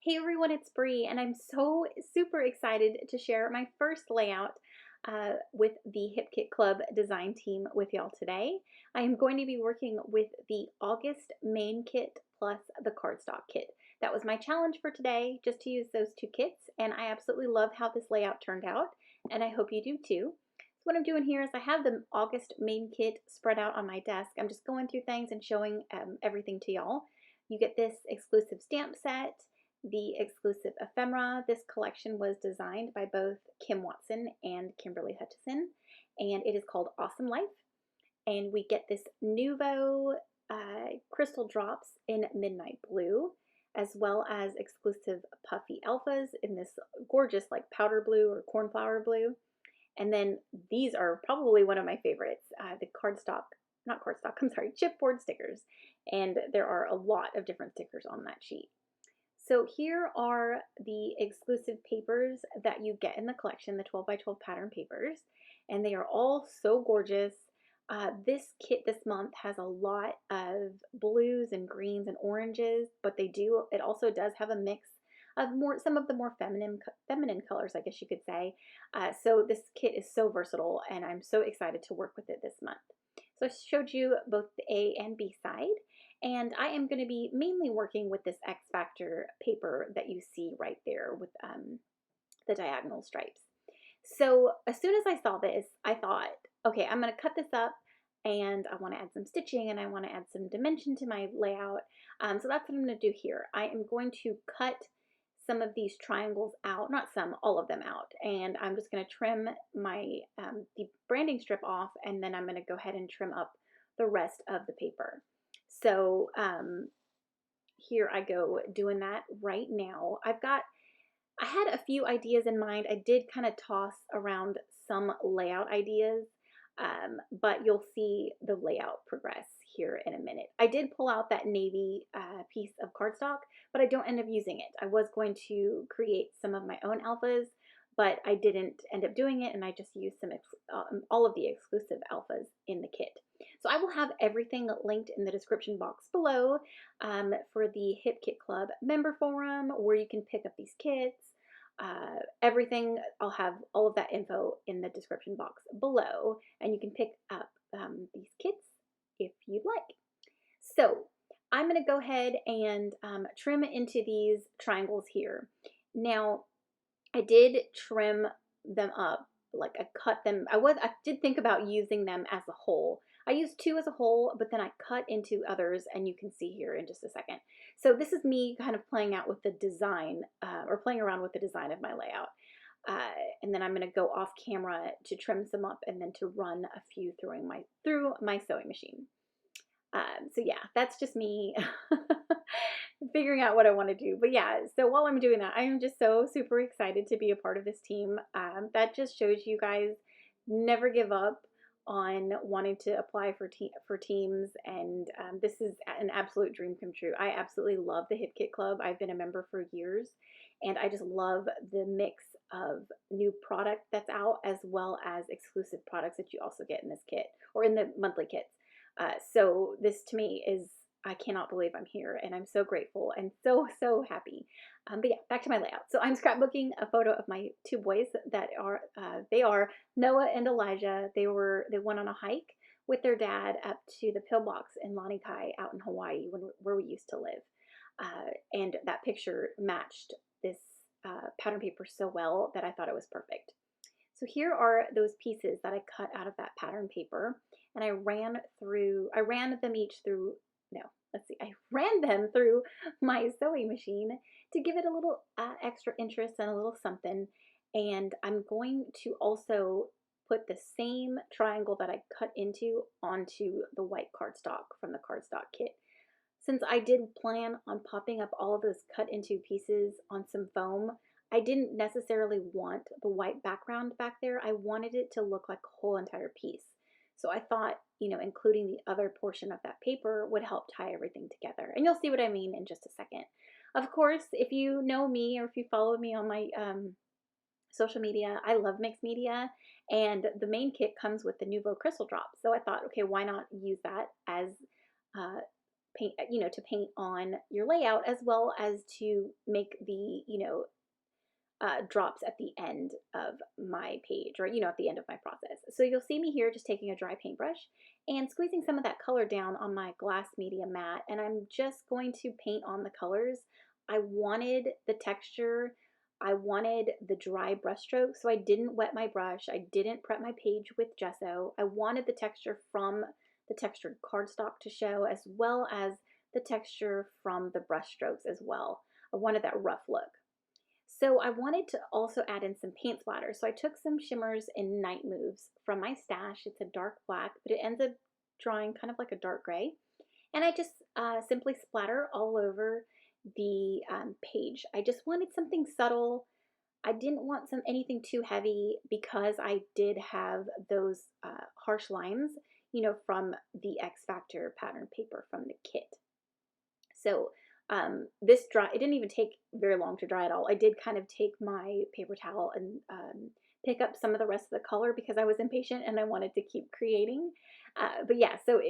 Hey everyone, it's Bree, and I'm so super excited to share my first layout with the HipKit Club design team with y'all today. I am going to be working with the August main kit plus the cardstock kit. That was my challenge for today, just to use those two kits, and I absolutely love how this layout turned out, and I hope you do too. So what I'm doing here is I have the August main kit spread out on my desk. I'm just going through things and showing everything to y'all. You get this exclusive stamp set, the exclusive ephemera. This collection was designed by both Kim Watson and Kimberly Hutchison, and it is called Awesome Life. And we get this Nuvo crystal drops in midnight blue, as well as exclusive puffy alphas in this gorgeous like powder blue or cornflower blue. And then these are probably one of my favorites, the cardstock, not cardstock, I'm sorry, chipboard stickers. And there are a lot of different stickers on that sheet. So here are the exclusive papers that you get in the collection, the 12 by 12 pattern papers, and they are all so gorgeous. This kit this month has a lot of blues and greens and oranges, but it also does have a mix of some of the more feminine colors, I guess you could say. So this kit is so versatile, and I'm so excited to work with it this month. So I showed you both the A and B side. And I am going to be mainly working with this X Factor paper that you see right there with the diagonal stripes. So as soon as I saw this, I thought, okay, I'm going to cut this up and I want to add some stitching and I want to add some dimension to my layout. So that's what I'm going to do here. I am going to cut some of these triangles out, not some, all of them out. And I'm just going to trim the branding strip off, and then I'm going to go ahead and trim up the rest of the paper. So here I go doing that right now. I had a few ideas in mind. I did kind of toss around some layout ideas, but you'll see the layout progress here in a minute. I did pull out that navy piece of cardstock, but I don't end up using it. I was going to create some of my own alphas, but I didn't end up doing it, and I just used all of the exclusive alphas in the kit. So I will have everything linked in the description box below for the HipKit Club member forum, where you can pick up these kits. Everything, I'll have all of that info in the description box below, and you can pick up these kits if you'd like. So I'm going to go ahead and trim into these triangles here. Now, I did trim them up, like I cut them. I did think about using them as a whole. I used two as a whole, but then I cut into others, and you can see here in just a second. So this is me kind of playing out with the design, or playing around with the design of my layout. And then I'm going to go off camera to trim some up, and then to run a few through my sewing machine. So yeah, that's just me figuring out what I want to do. But yeah, so while I'm doing that, I am just so super excited to be a part of this team. That just shows you guys never give up on wanting to apply for teams, and this is an absolute dream come true. I absolutely love the HipKit Club. I've been a member for years, and I just love the mix of new product that's out, as well as exclusive products that you also get in this kit, or in the monthly kits. So this to me is, I cannot believe I'm here, and I'm so grateful and so happy. But yeah, back to my layout. So I'm scrapbooking a photo of my two boys that are Noah and Elijah. They went on a hike with their dad up to the pillbox in Lanikai out in Hawaii, where we used to live. And that picture matched this pattern paper so well that I thought it was perfect. So here are those pieces that I cut out of that pattern paper, and I ran them through my sewing machine to give it a little extra interest and a little something. And I'm going to also put the same triangle that I cut into onto the white cardstock from the cardstock kit. Since I did plan on popping up all of those cut into pieces on some foam, I didn't necessarily want the white background back there. I wanted it to look like a whole entire piece. So I thought, including the other portion of that paper would help tie everything together. And you'll see what I mean in just a second. Of course, if you know me, or if you follow me on my social media, I love mixed media, and the main kit comes with the Nuvo crystal drops. So I thought, okay, why not use that as paint, to paint on your layout, as well as to make the, drops at the end of my page, or, at the end of my process. So you'll see me here just taking a dry paintbrush and squeezing some of that color down on my glass media mat. And I'm just going to paint on the colors. I wanted the texture. I wanted the dry brush stroke, so I didn't wet my brush. I didn't prep my page with gesso. I wanted the texture from the textured cardstock to show, as well as the texture from the brush strokes as well. I wanted that rough look. So I wanted to also add in some paint splatter. So I took some shimmers in Night Moves from my stash. It's a dark black, but it ends up drawing kind of like a dark gray. And I just simply splatter all over the page. I just wanted something subtle. I didn't want anything too heavy, because I did have those harsh lines, from the X Factor pattern paper from the kit. So this dry, it didn't even take very long to dry at all. I did kind of take my paper towel and pick up some of the rest of the color, because I was impatient and I wanted to keep creating. But yeah, so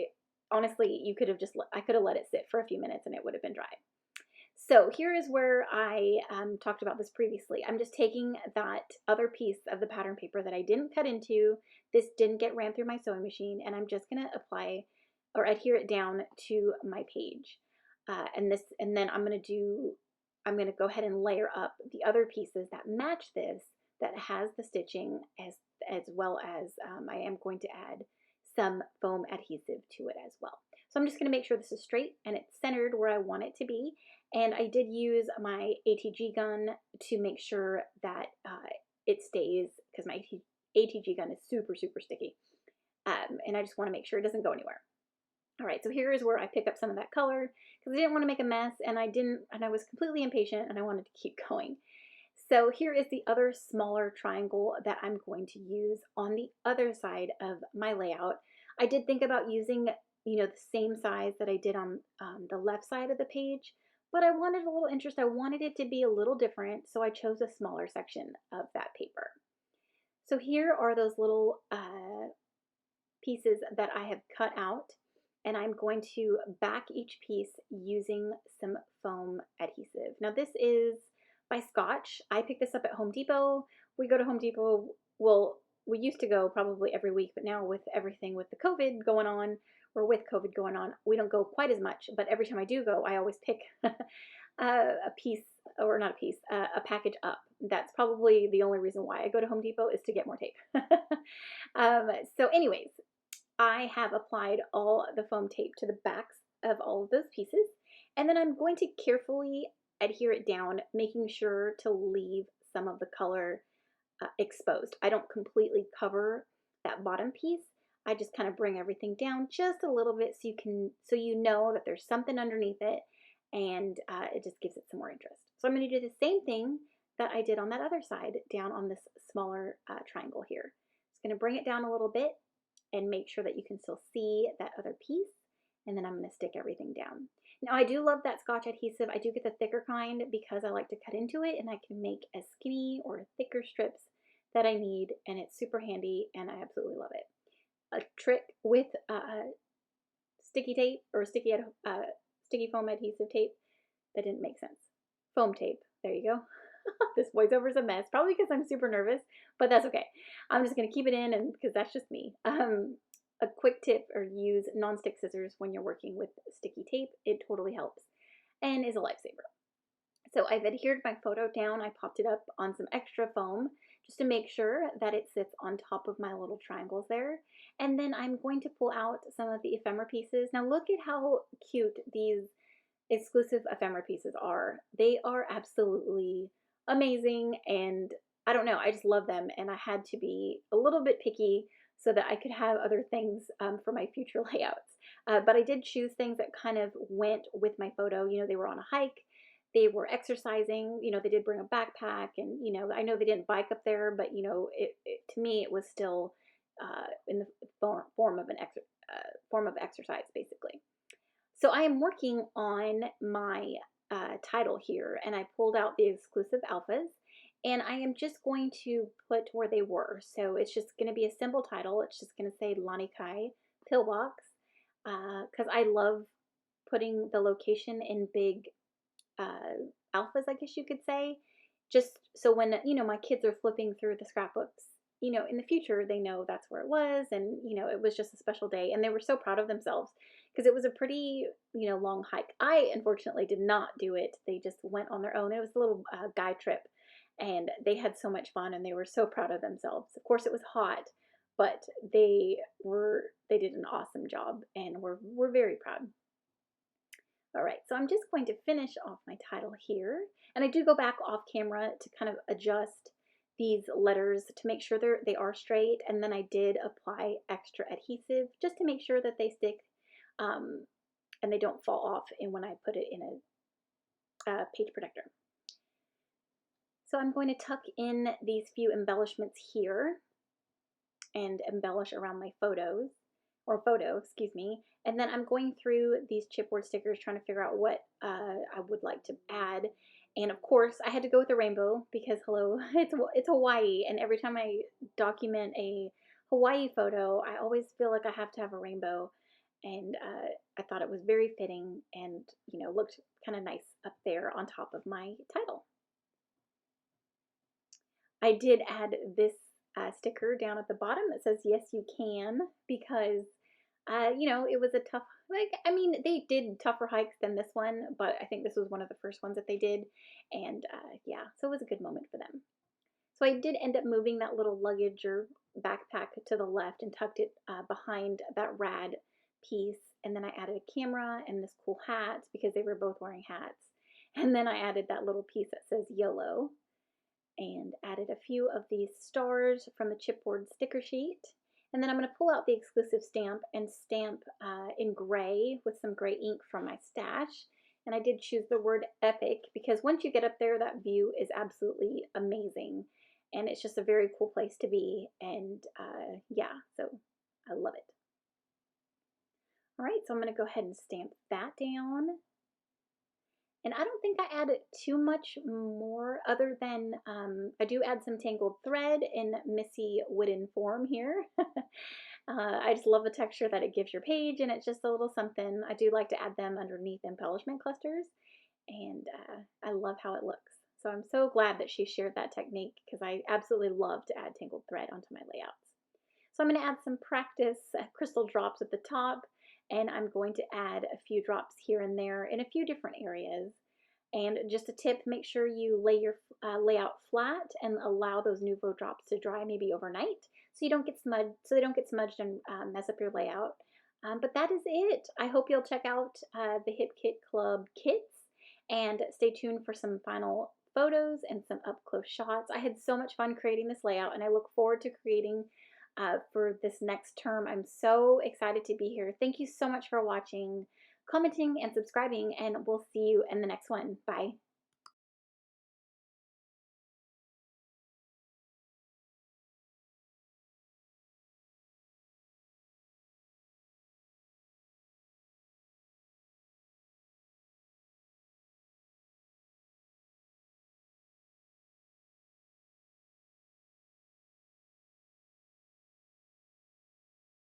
honestly, you could have I could have let it sit for a few minutes and it would have been dry. So here is where I talked about this previously. I'm just taking that other piece of the pattern paper that I didn't cut into. This didn't get ran through my sewing machine, and I'm just going to apply or adhere it down to my page. And then I'm going to go ahead and layer up the other pieces that match this, that has the stitching, as well as I am going to add some foam adhesive to it as well. So I'm just going to make sure this is straight and it's centered where I want it to be. And I did use my ATG gun to make sure that it stays, because my ATG gun is super, super sticky. And I just want to make sure it doesn't go anywhere. All right, so here is where I pick up some of that color, because I didn't want to make a mess, and I was completely impatient, and I wanted to keep going. So here is the other smaller triangle that I'm going to use on the other side of my layout. I did think about using, the same size that I did on the left side of the page, but I wanted a little interest. I wanted it to be a little different, so I chose a smaller section of that paper. So here are those little pieces that I have cut out, and I'm going to back each piece using some foam adhesive. Now this is by Scotch. I picked this up at Home Depot. We go to Home Depot, well, we used to go probably every week, but now with everything with the COVID going on, or with COVID going on, we don't go quite as much. But every time I do go, I always pick a piece, or not a piece, a package up. That's probably the only reason why I go to Home Depot, is to get more tape. So anyways, I have applied all the foam tape to the backs of all of those pieces, and then I'm going to carefully adhere it down, making sure to leave some of the color exposed. I don't completely cover that bottom piece. I just kind of bring everything down just a little bit, so you know that there's something underneath it, and it just gives it some more interest. So I'm going to do the same thing that I did on that other side, down on this smaller triangle here. Just going to bring it down a little bit and make sure that you can still see that other piece, and then I'm going to stick everything down. Now I do love that Scotch adhesive. I do get the thicker kind, because I like to cut into it and I can make as skinny or thicker strips that I need, and it's super handy and I absolutely love it. A trick with sticky tape, or sticky foam adhesive tape, that didn't make sense. Foam tape, there you go. This voiceover is a mess, probably because I'm super nervous, but that's okay. I'm just going to keep it in, and because that's just me. A quick tip, or use non-stick scissors when you're working with sticky tape. It totally helps and is a lifesaver. So I've adhered my photo down. I popped it up on some extra foam just to make sure that it sits on top of my little triangles there. And then I'm going to pull out some of the ephemera pieces. Now look at how cute these exclusive ephemera pieces are. They are absolutely amazing, and I don't know, I just love them, and I had to be a little bit picky so that I could have other things for my future layouts. But I did choose things that kind of went with my photo. They were on a hike, they were exercising, they did bring a backpack, and I know they didn't bike up there, but to me it was still in the form of exercise, basically. So I am working on my title here, and I pulled out the exclusive alphas, and I am just going to put where they were. So it's just going to be a simple title. It's just going to say Lonnie Kai Pillbox, because I love putting the location in big alphas, I guess you could say, just so when, my kids are flipping through the scrapbooks, in the future, they know that's where it was. And, it was just a special day. And they were so proud of themselves because it was a pretty, long hike. I, unfortunately, did not do it. They just went on their own. It was a little guy trip and they had so much fun and they were so proud of themselves. Of course, it was hot, but they did an awesome job and we're very proud. All right, so I'm just going to finish off my title here. And I do go back off camera to kind of adjust these letters to make sure they are straight. And then I did apply extra adhesive just to make sure that they stick and they don't fall off and when I put it in a page protector. So I'm going to tuck in these few embellishments here and embellish around my photo, excuse me. And then I'm going through these chipboard stickers trying to figure out what I would like to add. And of course, I had to go with a rainbow because, hello, it's Hawaii. And every time I document a Hawaii photo, I always feel like I have to have a rainbow. And I thought it was very fitting and, looked kind of nice up there on top of my title. I did add this sticker down at the bottom that says, yes, you can, because it was a tough, they did tougher hikes than this one, but I think this was one of the first ones that they did. And yeah, so it was a good moment for them. So I did end up moving that little luggage or backpack to the left and tucked it behind that rad piece. And then I added a camera and this cool hat because they were both wearing hats. And then I added that little piece that says YOLO and added a few of these stars from the chipboard sticker sheet. And then I'm going to pull out the exclusive stamp and stamp in gray with some gray ink from my stash. And I did choose the word epic because once you get up there, that view is absolutely amazing. And it's just a very cool place to be. And yeah, so I love it. All right, so I'm going to go ahead and stamp that down. And I don't think I added too much more other than I do add some tangled thread in Missy wooden form here. I just love the texture that it gives your page, and it's just a little something. I do like to add them underneath embellishment clusters, and I love how it looks. So I'm so glad that she shared that technique because I absolutely love to add tangled thread onto my layouts. So I'm going to add some practice crystal drops at the top, and I'm going to add a few drops here and there in a few different areas. And just a tip, make sure you lay your layout flat and allow those Nuvo drops to dry maybe overnight so you don't get smudged, they don't get smudged and mess up your layout. But that is it. I hope you'll check out the Hip Kit Club kits and stay tuned for some final photos and some up-close shots. I had so much fun creating this layout and I look forward to creating for this next term. I'm so excited to be here. Thank you so much for watching, commenting, and subscribing, and we'll see you in the next one. Bye.